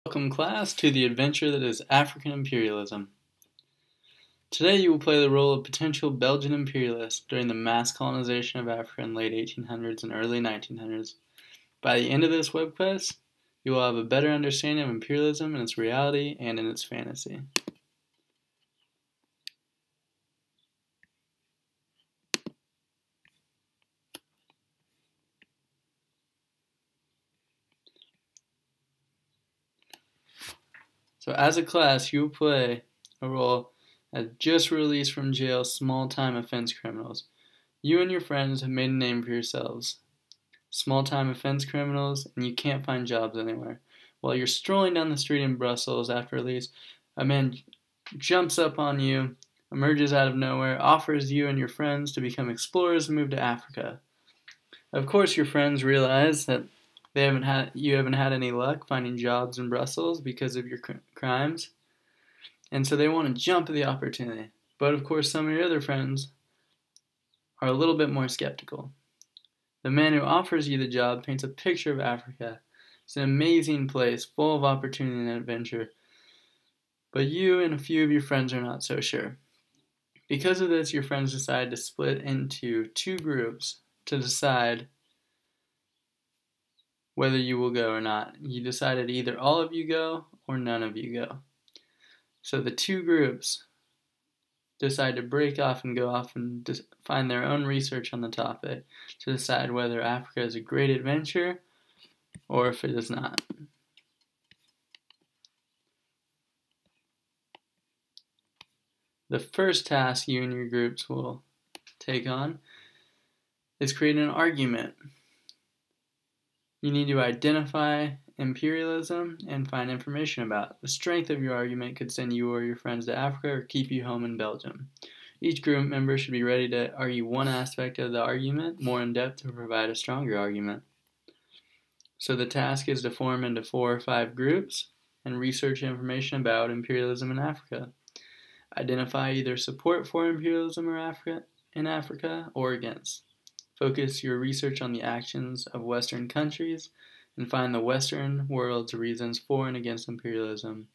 Welcome, class, to the adventure that is African imperialism. Today you will play the role of potential Belgian imperialists during the mass colonization of Africa in late 1800s and early 1900s. By the end of this web quest, you will have a better understanding of imperialism in its reality and in its fantasy. So as a class, you will play a role as just released from jail small-time offense criminals. You and your friends have made a name for yourselves. Small-time offense criminals, and you can't find jobs anywhere. While you're strolling down the street in Brussels after release, a man jumps up on you, emerges out of nowhere, offers you and your friends to become explorers and move to Africa. Of course, your friends realize that you haven't had any luck finding jobs in Brussels because of your crimes, and so they want to jump at the opportunity. But of course, some of your other friends are a little bit more skeptical. The man who offers you the job paints a picture of Africa. It's an amazing place, full of opportunity and adventure. But you and a few of your friends are not so sure. Because of this, your friends decide to split into two groups to decide whether you will go or not. You decided either all of you go or none of you go. So the two groups decide to break off and go off and find their own research on the topic to decide whether Africa is a great adventure or if it is not. The first task you and your groups will take on is creating an argument. You need to identify imperialism and find information about it. The strength of your argument could send you or your friends to Africa or keep you home in Belgium. Each group member should be ready to argue one aspect of the argument more in depth to provide a stronger argument. So the task is to form into 4 or 5 groups and research information about imperialism in Africa. Identify either support for imperialism in Africa or against. Focus your research on the actions of Western countries and find the Western world's reasons for and against imperialism.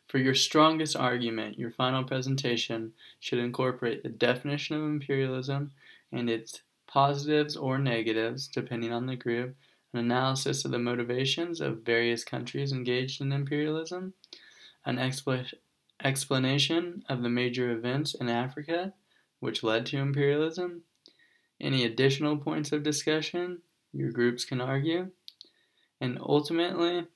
For your strongest argument, your final presentation should incorporate the definition of imperialism and its positives or negatives, depending on the group, an analysis of the motivations of various countries engaged in imperialism, an explanation of the major events in Africa which led to imperialism, any additional points of discussion your groups can argue, and ultimately,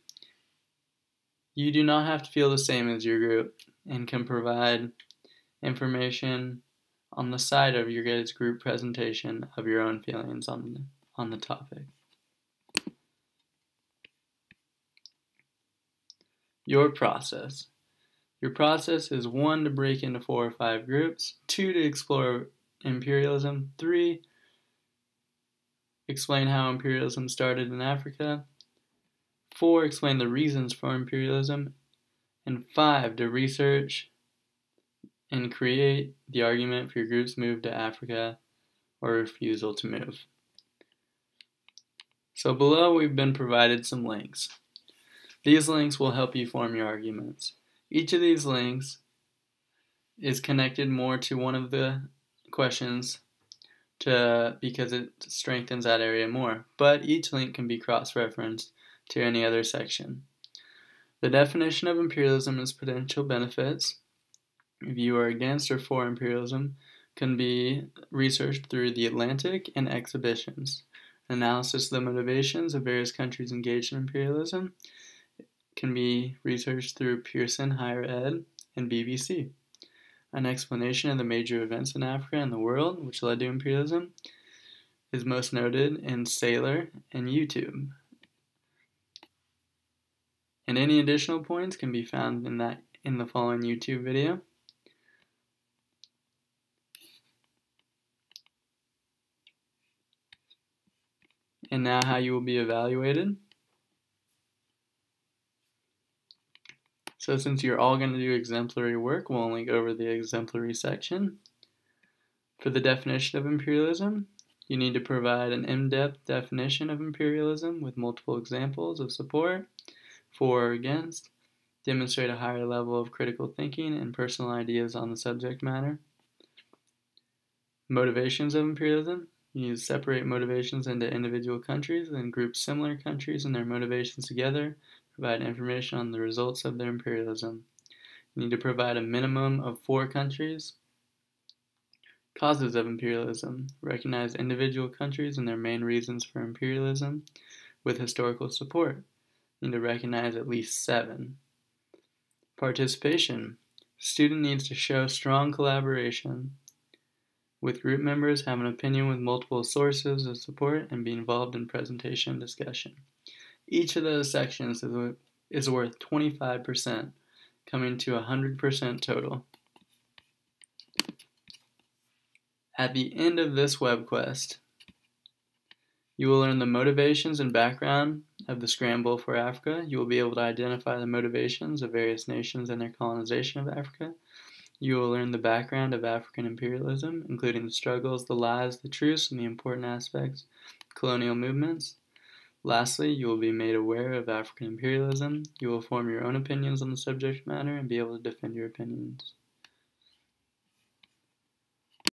you do not have to feel the same as your group and can provide information on the side of your guys' group presentation of your own feelings on the topic. Your process. Your process is 1, to break into 4 or 5 groups, 2, to explore imperialism, 3, explain how imperialism started in Africa, 4, explain the reasons for imperialism, and 5, to research and create the argument for your group's move to Africa or refusal to move. So below we've been provided some links. These links will help you form your arguments. Each of these links is connected more to one of the questions because it strengthens that area more, but each link can be cross-referenced to any other section. The definition of imperialism is potential benefits. If you are against or for imperialism, can be researched through the Atlantic and exhibitions. Analysis of the motivations of various countries engaged in imperialism can be researched through Pearson Higher Ed and BBC. An explanation of the major events in Africa and the world which led to imperialism is most noted in Sailor and YouTube. And any additional points can be found in the following YouTube video. And now how you will be evaluated. So since you're all going to do exemplary work, we'll only go over the exemplary section. For the definition of imperialism, you need to provide an in-depth definition of imperialism with multiple examples of support. for or against, demonstrate a higher level of critical thinking and personal ideas on the subject matter. Motivations of imperialism. You need to separate motivations into individual countries and group similar countries and their motivations together, provide information on the results of their imperialism. You need to provide a minimum of 4 countries. Causes of imperialism. Recognize individual countries and their main reasons for imperialism with historical support. You need to recognize at least 7. Participation. Student needs to show strong collaboration with group members, have an opinion with multiple sources of support, and be involved in presentation and discussion. Each of those sections is worth 25%, coming to 100% total. At the end of this web quest, you will learn the motivations and background of the scramble for Africa. You will be able to identify the motivations of various nations and their colonization of Africa. You will learn the background of African imperialism, including the struggles, the lies, the truths, and the important aspects of colonial movements. Lastly, you will be made aware of African imperialism. You will form your own opinions on the subject matter and be able to defend your opinions.